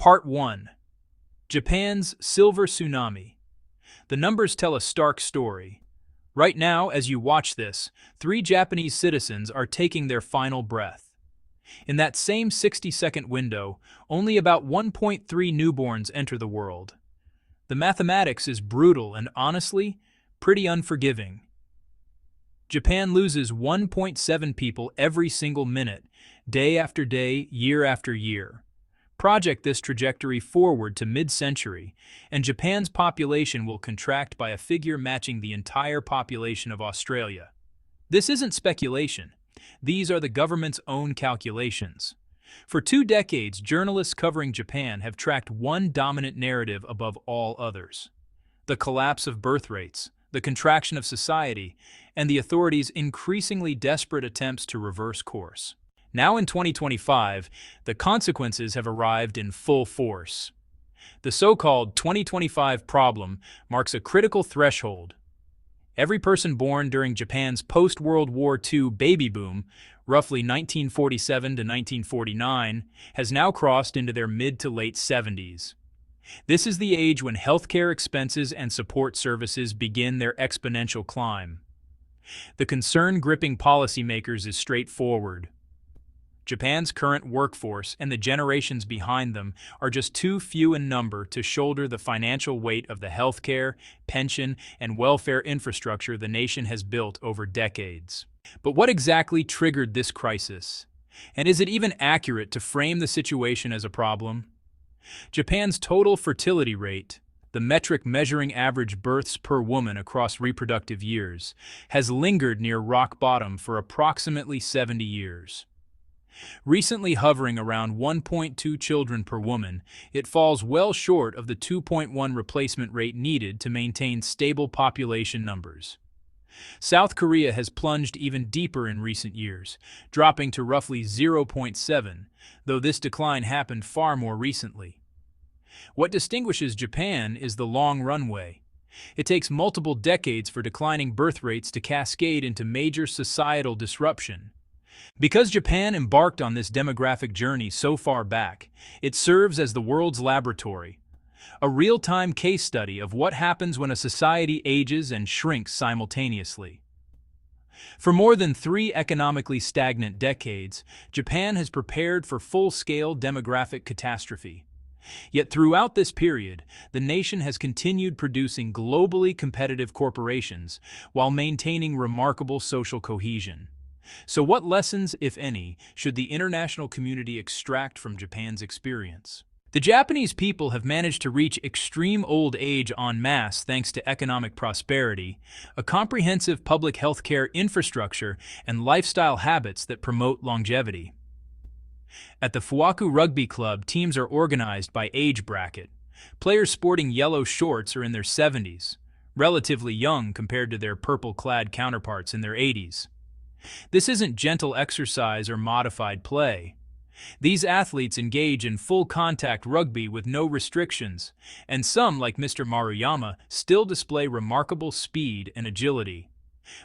Part 1. Japan's Silver Tsunami. The numbers tell a stark story. Right now, as you watch this, 3 Japanese citizens are taking their final breath. In that same 60-second window, only about 1.3 newborns enter the world. The mathematics is brutal and honestly, pretty unforgiving. Japan loses 1.7 people every single minute, day after day, year after year. Project this trajectory forward to mid-century, and Japan's population will contract by a figure matching the entire population of Australia. This isn't speculation. These are the government's own calculations. For 2 decades, journalists covering Japan have tracked one dominant narrative above all others: the collapse of birth rates, the contraction of society, and the authorities' increasingly desperate attempts to reverse course. Now in 2025, the consequences have arrived in full force. The so-called 2025 problem marks a critical threshold. Every person born during Japan's post-World War II baby boom, roughly 1947 to 1949, has now crossed into their mid to late 70s. This is the age when healthcare expenses and support services begin their exponential climb. The concern gripping policymakers is straightforward. Japan's current workforce and the generations behind them are just too few in number to shoulder the financial weight of the healthcare, pension, and welfare infrastructure the nation has built over decades. But what exactly triggered this crisis? And is it even accurate to frame the situation as a problem? Japan's total fertility rate, the metric measuring average births per woman across reproductive years, has lingered near rock bottom for approximately 70 years. Recently hovering around 1.2 children per woman, it falls well short of the 2.1 replacement rate needed to maintain stable population numbers. South Korea has plunged even deeper in recent years, dropping to roughly 0.7, though this decline happened far more recently. What distinguishes Japan is the long runway. It takes multiple decades for declining birth rates to cascade into major societal disruption. Because Japan embarked on this demographic journey so far back, it serves as the world's laboratory, a real-time case study of what happens when a society ages and shrinks simultaneously. For more than 3 economically stagnant decades, Japan has prepared for full-scale demographic catastrophe. Yet throughout this period, the nation has continued producing globally competitive corporations while maintaining remarkable social cohesion. So what lessons, if any, should the international community extract from Japan's experience? The Japanese people have managed to reach extreme old age en masse thanks to economic prosperity, a comprehensive public health care infrastructure, and lifestyle habits that promote longevity. At the Fuwaku Rugby Club, teams are organized by age bracket. Players sporting yellow shorts are in their 70s, relatively young compared to their purple-clad counterparts in their 80s. This isn't gentle exercise or modified play. These athletes engage in full-contact rugby with no restrictions, and some, like Mr. Maruyama, still display remarkable speed and agility.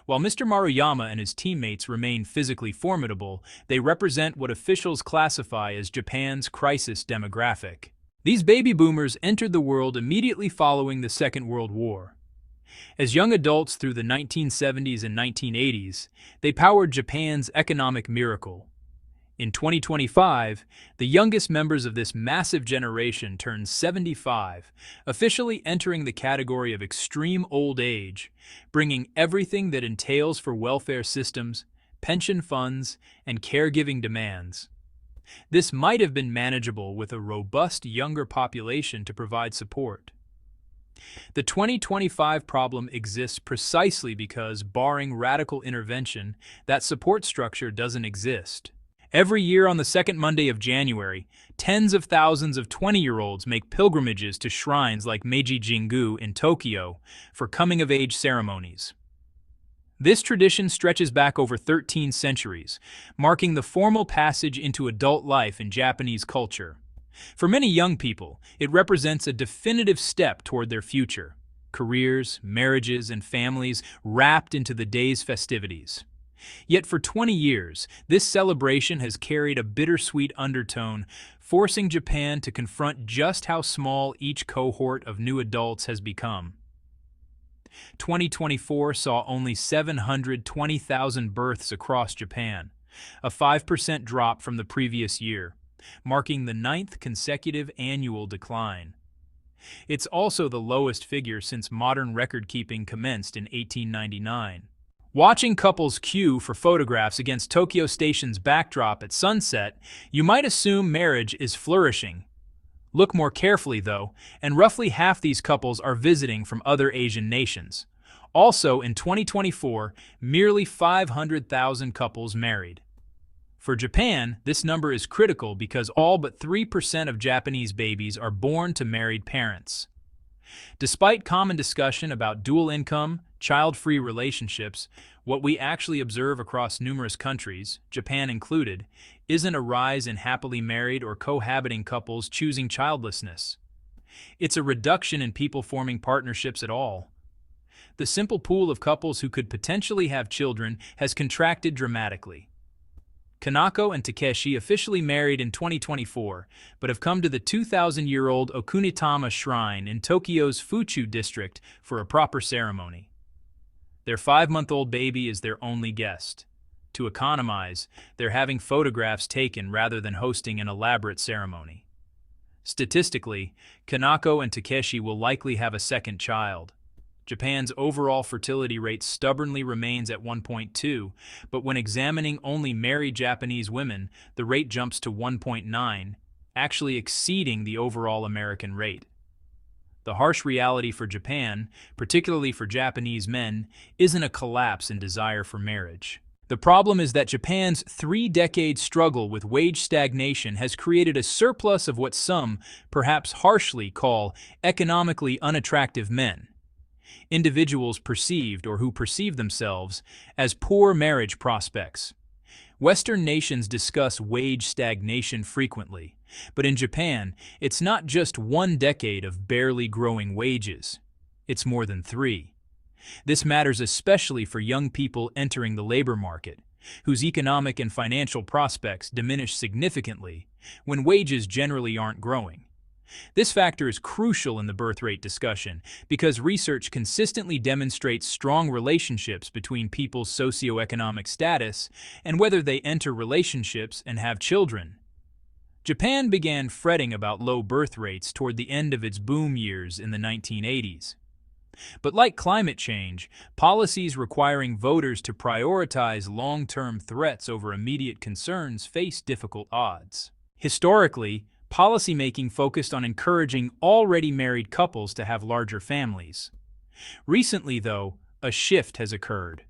While Mr. Maruyama and his teammates remain physically formidable, they represent what officials classify as Japan's crisis demographic. These baby boomers entered the world immediately following the Second World War. As young adults through the 1970s and 1980s, they powered Japan's economic miracle. In 2025, the youngest members of this massive generation turned 75, officially entering the category of extreme old age, bringing everything that entails for welfare systems, pension funds, and caregiving demands. This might have been manageable with a robust younger population to provide support. The 2025 problem exists precisely because, barring radical intervention, that support structure doesn't exist. Every year on the second Monday of January, tens of thousands of 20-year-olds make pilgrimages to shrines like Meiji Jingu in Tokyo for coming-of-age ceremonies. This tradition stretches back over 13 centuries, marking the formal passage into adult life in Japanese culture. For many young people, it represents a definitive step toward their future, careers, marriages, and families wrapped into the day's festivities. Yet for 20 years, this celebration has carried a bittersweet undertone, forcing Japan to confront just how small each cohort of new adults has become. 2024 saw only 720,000 births across Japan, a 5% drop from the previous year, marking the ninth consecutive annual decline. It's also the lowest figure since modern record-keeping commenced in 1899. Watching couples queue for photographs against Tokyo Station's backdrop at sunset, you might assume marriage is flourishing. Look more carefully, though, and roughly half these couples are visiting from other Asian nations. Also, in 2024, merely 500,000 couples married. For Japan, this number is critical because all but 3% of Japanese babies are born to married parents. Despite common discussion about dual income, child-free relationships, what we actually observe across numerous countries, Japan included, isn't a rise in happily married or cohabiting couples choosing childlessness. It's a reduction in people forming partnerships at all. The simple pool of couples who could potentially have children has contracted dramatically. Kanako and Takeshi officially married in 2024, but have come to the 2,000-year-old Okunitama Shrine in Tokyo's Fuchu district for a proper ceremony. Their 5-month-old baby is their only guest. To economize, they're having photographs taken rather than hosting an elaborate ceremony. Statistically, Kanako and Takeshi will likely have a second child. Japan's overall fertility rate stubbornly remains at 1.2, but when examining only married Japanese women, the rate jumps to 1.9, actually exceeding the overall American rate. The harsh reality for Japan, particularly for Japanese men, isn't a collapse in desire for marriage. The problem is that Japan's 3-decade struggle with wage stagnation has created a surplus of what some, perhaps harshly, call economically unattractive men. Individuals perceived or who perceive themselves as poor marriage prospects. Western nations discuss wage stagnation frequently, but in Japan, it's not just 1 decade of barely growing wages. It's more than 3. This matters especially for young people entering the labor market, whose economic and financial prospects diminish significantly when wages generally aren't growing. This factor is crucial in the birth rate discussion because research consistently demonstrates strong relationships between people's socioeconomic status and whether they enter relationships and have children. Japan began fretting about low birth rates toward the end of its boom years in the 1980s. But like climate change, policies requiring voters to prioritize long-term threats over immediate concerns face difficult odds. Historically, policymaking focused on encouraging already married couples to have larger families. Recently, though, a shift has occurred.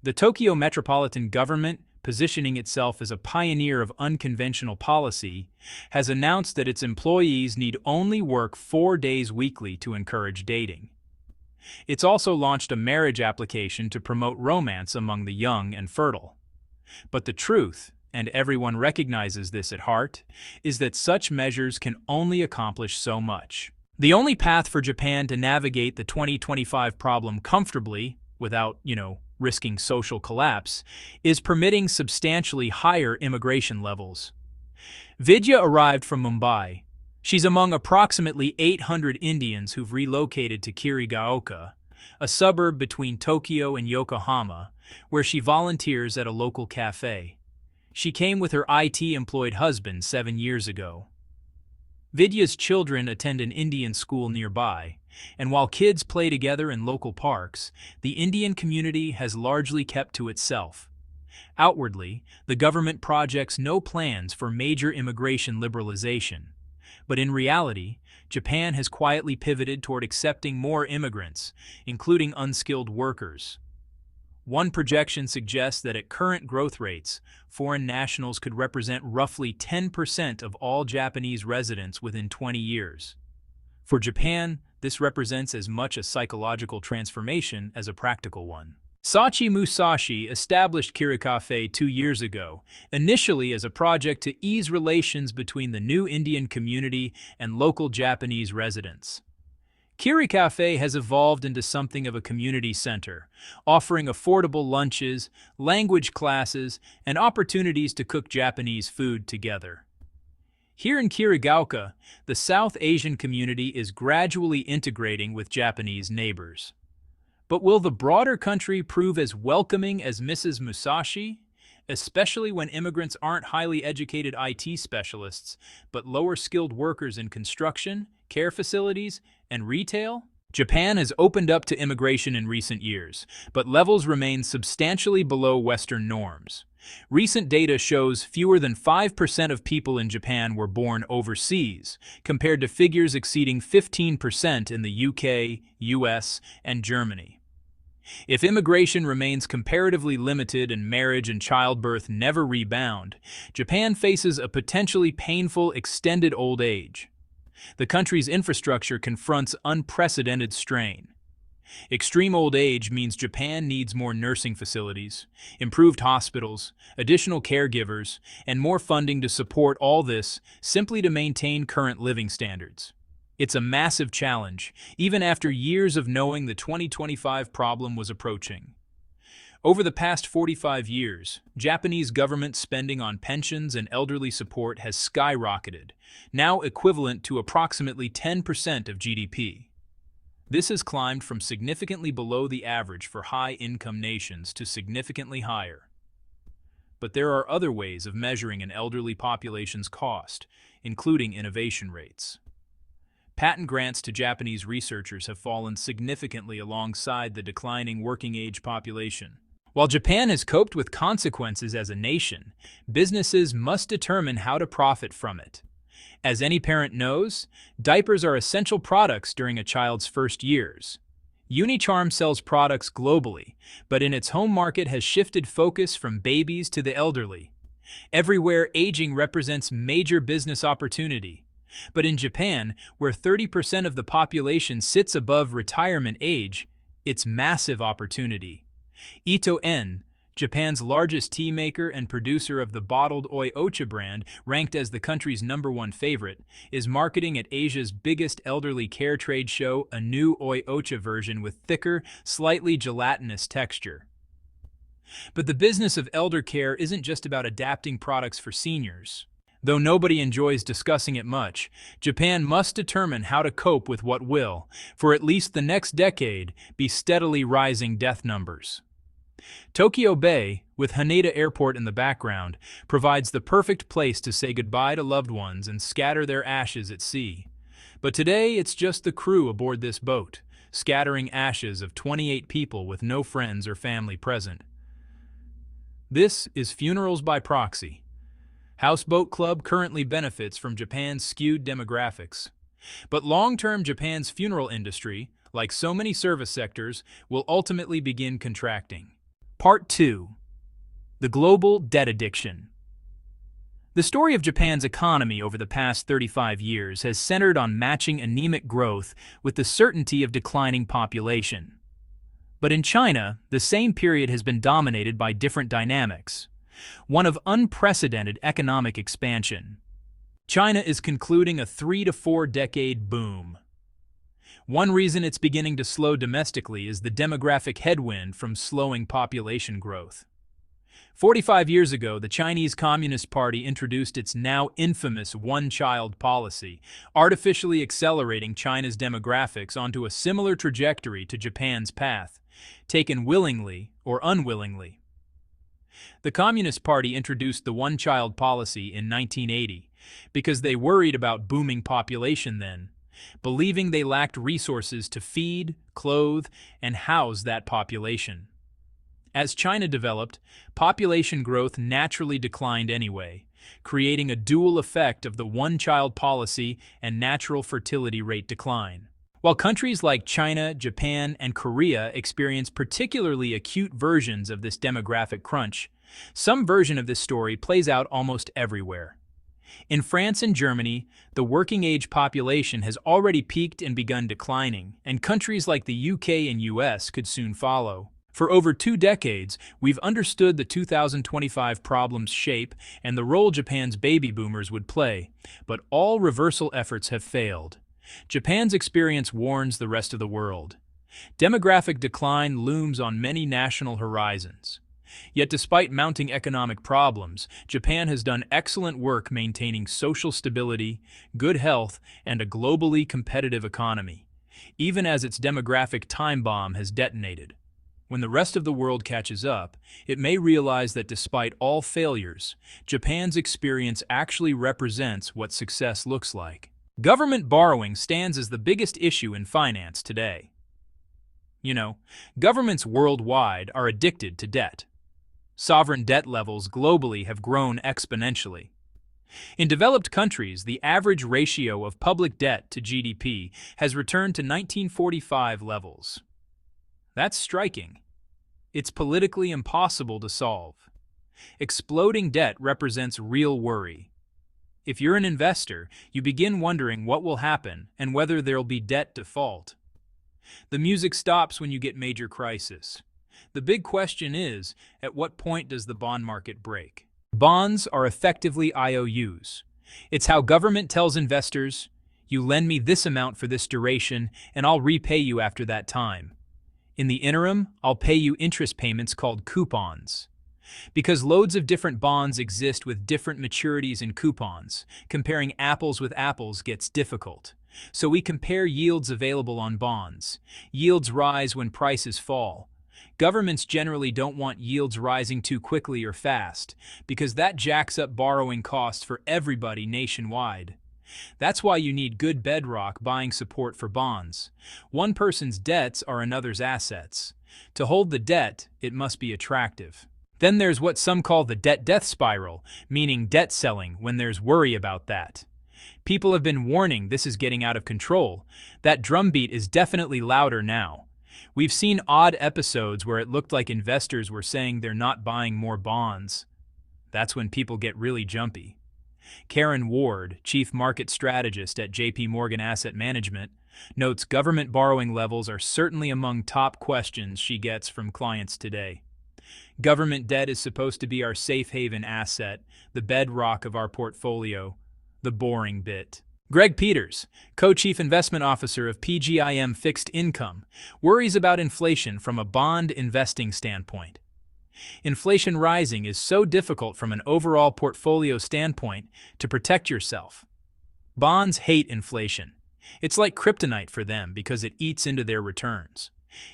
The Tokyo metropolitan government, positioning itself as a pioneer of unconventional policy, has announced that its employees need only work 4 days weekly to encourage dating. It's also launched a marriage application to promote romance among the young and fertile. But the truth, and everyone recognizes this at heart, is that such measures can only accomplish so much. The only path for Japan to navigate the 2025 problem comfortably, without, risking social collapse, is permitting substantially higher immigration levels. Vidya arrived from Mumbai. She's among approximately 800 Indians who've relocated to Kirigaoka, a suburb between Tokyo and Yokohama, where she volunteers at a local cafe. She came with her IT-employed husband 7 years ago. Vidya's children attend an Indian school nearby, and while kids play together in local parks, the Indian community has largely kept to itself. Outwardly, the government projects no plans for major immigration liberalization. But in reality, Japan has quietly pivoted toward accepting more immigrants, including unskilled workers. One projection suggests that at current growth rates, foreign nationals could represent roughly 10% of all Japanese residents within 20 years. For Japan, this represents as much a psychological transformation as a practical one. Sachi Musashi established Kiricafe 2 years ago, initially as a project to ease relations between the new Indian community and local Japanese residents. Kiri Cafe has evolved into something of a community center, offering affordable lunches, language classes, and opportunities to cook Japanese food together. Here in Kirigaoka, the South Asian community is gradually integrating with Japanese neighbors. But will the broader country prove as welcoming as Mrs. Musashi? Especially when immigrants aren't highly educated IT specialists, but lower-skilled workers in construction, care facilities, and retail? Japan has opened up to immigration in recent years, but levels remain substantially below Western norms. Recent data shows fewer than 5% of people in Japan were born overseas, compared to figures exceeding 15% in the UK, US, and Germany. If immigration remains comparatively limited and marriage and childbirth never rebound, Japan faces a potentially painful extended old age. The country's infrastructure confronts unprecedented strain. Extreme old age means Japan needs more nursing facilities, improved hospitals, additional caregivers, and more funding to support all this simply to maintain current living standards. It's a massive challenge, even after years of knowing the 2025 problem was approaching. Over the past 45 years, Japanese government spending on pensions and elderly support has skyrocketed, now equivalent to approximately 10% of GDP. This has climbed from significantly below the average for high-income nations to significantly higher. But there are other ways of measuring an elderly population's cost, including innovation rates. Patent grants to Japanese researchers have fallen significantly alongside the declining working-age population. While Japan has coped with consequences as a nation, businesses must determine how to profit from it. As any parent knows, diapers are essential products during a child's first years. Unicharm sells products globally, but in its home market has shifted focus from babies to the elderly. Everywhere, aging represents major business opportunity. But in Japan, where 30% of the population sits above retirement age, it's massive opportunity. Ito-En, Japan's largest tea maker and producer of the bottled Oi-Ocha brand, ranked as the country's #1 favorite, is marketing at Asia's biggest elderly care trade show a new Oi-Ocha version with thicker, slightly gelatinous texture. But the business of elder care isn't just about adapting products for seniors. Though nobody enjoys discussing it much, Japan must determine how to cope with what will, for at least the next decade, be steadily rising death numbers. Tokyo Bay, with Haneda Airport in the background, provides the perfect place to say goodbye to loved ones and scatter their ashes at sea. But today it's just the crew aboard this boat, scattering ashes of 28 people with no friends or family present. This is funerals by proxy. Houseboat Club currently benefits from Japan's skewed demographics. But long-term Japan's funeral industry, like so many service sectors, will ultimately begin contracting. Part 2. The Global Debt Addiction. The story of Japan's economy over the past 35 years has centered on matching anemic growth with the certainty of declining population. But in China, the same period has been dominated by different dynamics. One of unprecedented economic expansion. China is concluding a 3 to 4 decade boom. One reason it's beginning to slow domestically is the demographic headwind from slowing population growth. 45 years ago, the Chinese Communist Party introduced its now infamous one-child policy, artificially accelerating China's demographics onto a similar trajectory to Japan's path, taken willingly or unwillingly. The Communist Party introduced the one-child policy in 1980 because they worried about booming population then, believing they lacked resources to feed, clothe, and house that population. As China developed, population growth naturally declined anyway, creating a dual effect of the one-child policy and natural fertility rate decline. While countries like China, Japan, and Korea experience particularly acute versions of this demographic crunch, some version of this story plays out almost everywhere. In France and Germany, the working-age population has already peaked and begun declining, and countries like the UK and US could soon follow. For over 2 decades, we've understood the 2025 problem's shape and the role Japan's baby boomers would play, but all reversal efforts have failed. Japan's experience warns the rest of the world. Demographic decline looms on many national horizons. Yet despite mounting economic problems, Japan has done excellent work maintaining social stability, good health, and a globally competitive economy, even as its demographic time bomb has detonated. When the rest of the world catches up, it may realize that despite all failures, Japan's experience actually represents what success looks like. Government borrowing stands as the biggest issue in finance today. Governments worldwide are addicted to debt. Sovereign debt levels globally have grown exponentially. In developed countries, the average ratio of public debt to GDP has returned to 1945 levels. That's striking. It's politically impossible to solve. Exploding debt represents real worry. If you're an investor, you begin wondering what will happen and whether there'll be debt default. The music stops when you get major crisis. The big question is, at what point does the bond market break? Bonds are effectively IOUs. It's how government tells investors, you lend me this amount for this duration, and I'll repay you after that time. In the interim, I'll pay you interest payments called coupons. Because loads of different bonds exist with different maturities and coupons, comparing apples with apples gets difficult. So we compare yields available on bonds. Yields rise when prices fall. Governments generally don't want yields rising too quickly or fast, because that jacks up borrowing costs for everybody nationwide. That's why you need good bedrock buying support for bonds. One person's debts are another's assets. To hold the debt, it must be attractive. Then there's what some call the debt-death spiral, meaning debt selling when there's worry about that. People have been warning this is getting out of control. That drumbeat is definitely louder now. We've seen odd episodes where it looked like investors were saying they're not buying more bonds. That's when people get really jumpy. Karen Ward, chief market strategist at JP Morgan Asset Management, notes government borrowing levels are certainly among top questions she gets from clients today. Government debt is supposed to be our safe haven asset, the bedrock of our portfolio, the boring bit. Greg Peters, co-chief investment officer of PGIM Fixed Income, worries about inflation from a bond investing standpoint. Inflation rising is so difficult from an overall portfolio standpoint to protect yourself. Bonds hate inflation. It's like kryptonite for them because it eats into their returns.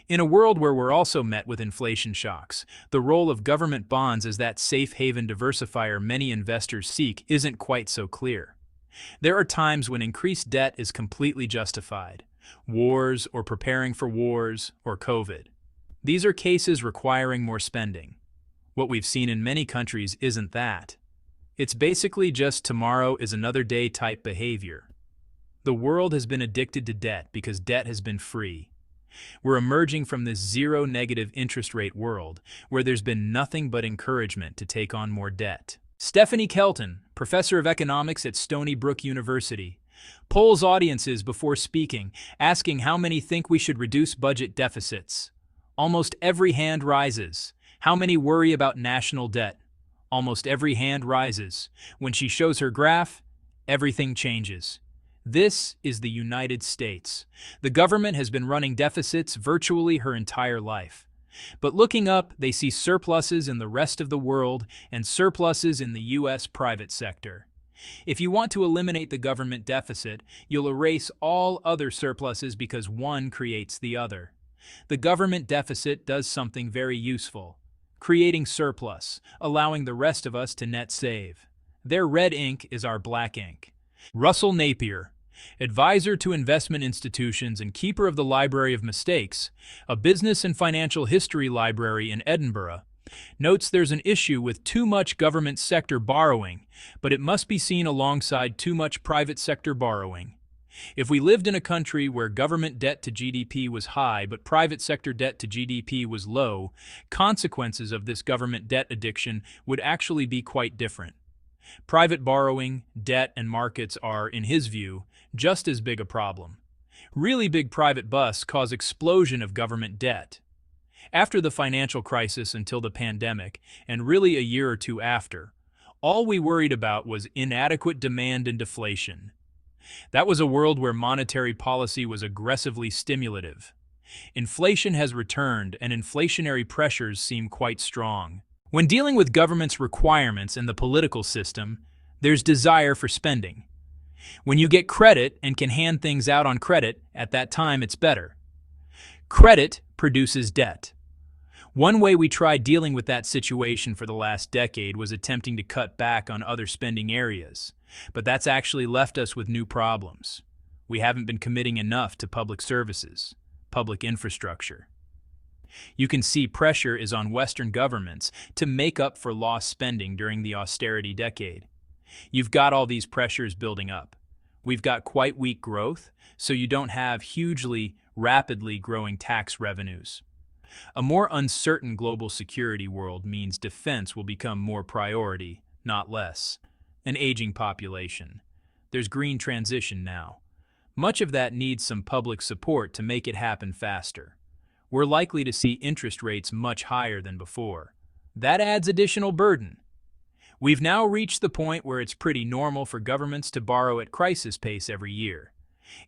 In a world where we're also met with inflation shocks, the role of government bonds as that safe haven diversifier many investors seek isn't quite so clear. There are times when increased debt is completely justified. Wars or preparing for wars or COVID. These are cases requiring more spending. What we've seen in many countries isn't that. It's basically just tomorrow is another day type behavior. The world has been addicted to debt because debt has been free. We're emerging from this zero negative interest rate world where there's been nothing but encouragement to take on more debt. Stephanie Kelton, professor of economics at Stony Brook University, polls audiences before speaking, asking how many think we should reduce budget deficits. Almost every hand rises. How many worry about national debt? Almost every hand rises. When she shows her graph, everything changes. This is the United States. The government has been running deficits virtually her entire life. But looking up, they see surpluses in the rest of the world and surpluses in the U.S. private sector. If you want to eliminate the government deficit, you'll erase all other surpluses because one creates the other. The government deficit does something very useful, creating surplus, allowing the rest of us to net save. Their red ink is our black ink. Russell Napier, advisor to investment institutions and keeper of the Library of Mistakes, a business and financial history library in Edinburgh, notes there's an issue with too much government sector borrowing, but it must be seen alongside too much private sector borrowing. If we lived in a country where government debt to GDP was high but private sector debt to GDP was low, consequences of this government debt addiction would actually be quite different. Private borrowing, debt, and markets are, in his view, just as big a problem. Really big private busts cause explosion of government debt. After the financial crisis until the pandemic, and really a year or two after, all we worried about was inadequate demand and deflation. That was a world where monetary policy was aggressively stimulative. Inflation has returned, and inflationary pressures seem quite strong. When dealing with government's requirements and the political system, there's desire for spending. When you get credit and can hand things out on credit, at that time it's better. Credit produces debt. One way we tried dealing with that situation for the last decade was attempting to cut back on other spending areas, but that's actually left us with new problems. We haven't been committing enough to public services, public infrastructure. You can see pressure is on Western governments to make up for lost spending during the austerity decade. You've got all these pressures building up. We've got quite weak growth, so you don't have hugely, rapidly growing tax revenues. A more uncertain global security world means defense will become more priority, not less. An aging population. There's green transition now. Much of that needs some public support to make it happen faster. We're likely to see interest rates much higher than before. That adds additional burden. We've now reached the point where it's pretty normal for governments to borrow at crisis pace every year.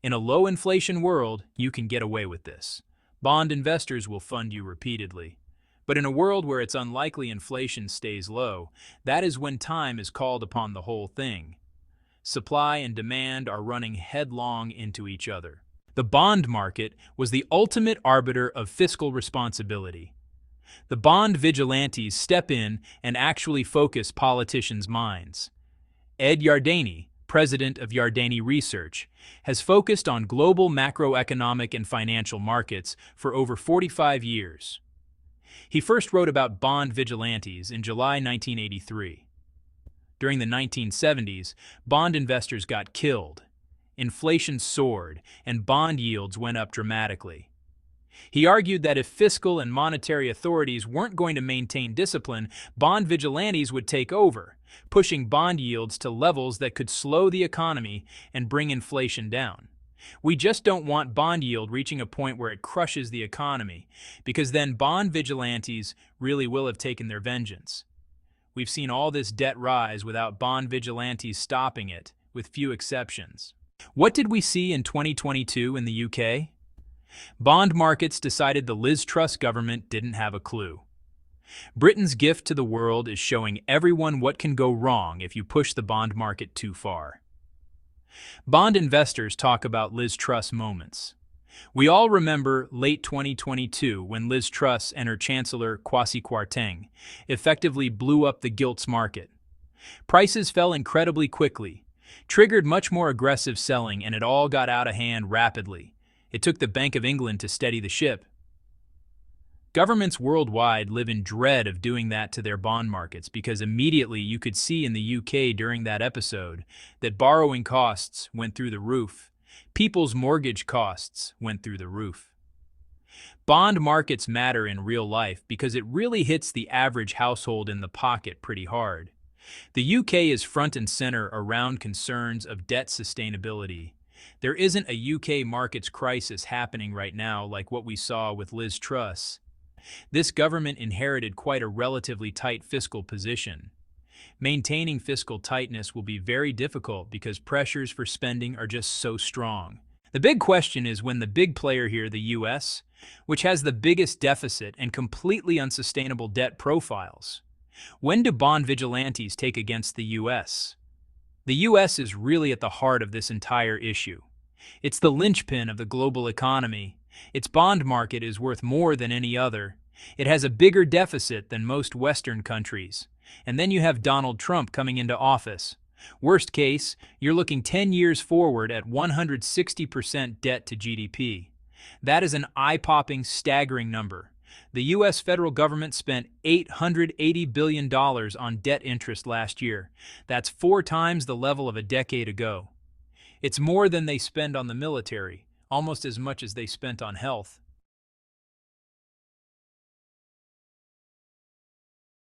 In a low-inflation world, you can get away with this. Bond investors will fund you repeatedly. But in a world where it's unlikely inflation stays low, that is when time is called upon the whole thing. Supply and demand are running headlong into each other. The bond market was the ultimate arbiter of fiscal responsibility. The Bond Vigilantes step in and actually focus politicians' minds. Ed Yardeni, president of Yardeni Research, has focused on global macroeconomic and financial markets for over 45 years. He first wrote about Bond Vigilantes in July 1983. During the 1970s, bond investors got killed. Inflation soared, and bond yields went up dramatically. He argued that if fiscal and monetary authorities weren't going to maintain discipline, bond vigilantes would take over, pushing bond yields to levels that could slow the economy and bring inflation down. We just don't want bond yield reaching a point where it crushes the economy, because then bond vigilantes really will have taken their vengeance. We've seen all this debt rise without bond vigilantes stopping it, with few exceptions. What did we see in 2022 in the UK? Bond markets decided the Liz Truss government didn't have a clue. Britain's gift to the world is showing everyone what can go wrong if you push the bond market too far. Bond investors talk about Liz Truss moments. We all remember late 2022 when Liz Truss and her chancellor Kwasi Kwarteng effectively blew up the gilts market. Prices fell incredibly quickly, triggered much more aggressive selling, and it all got out of hand rapidly. It took the Bank of England to steady the ship. Governments worldwide live in dread of doing that to their bond markets because immediately you could see in the UK during that episode that borrowing costs went through the roof. People's mortgage costs went through the roof. Bond markets matter in real life because it really hits the average household in the pocket pretty hard. The UK is front and center around concerns of debt sustainability. There isn't a UK markets crisis happening right now like what we saw with Liz Truss. This government inherited quite a relatively tight fiscal position. Maintaining fiscal tightness will be very difficult because pressures for spending are just so strong. The big question is when the big player here, the US, which has the biggest deficit and completely unsustainable debt profiles, when do bond vigilantes take against the US? The US is really at the heart of this entire issue. It's the linchpin of the global economy. Its bond market is worth more than any other. It has a bigger deficit than most Western countries. And then you have Donald Trump coming into office. Worst case, you're looking 10 years forward at 160% debt to GDP. That is an eye-popping, staggering number. The U.S. federal government spent $880 billion on debt interest last year. That's 4 times the level of a decade ago. It's more than they spend on the military, almost as much as they spent on health.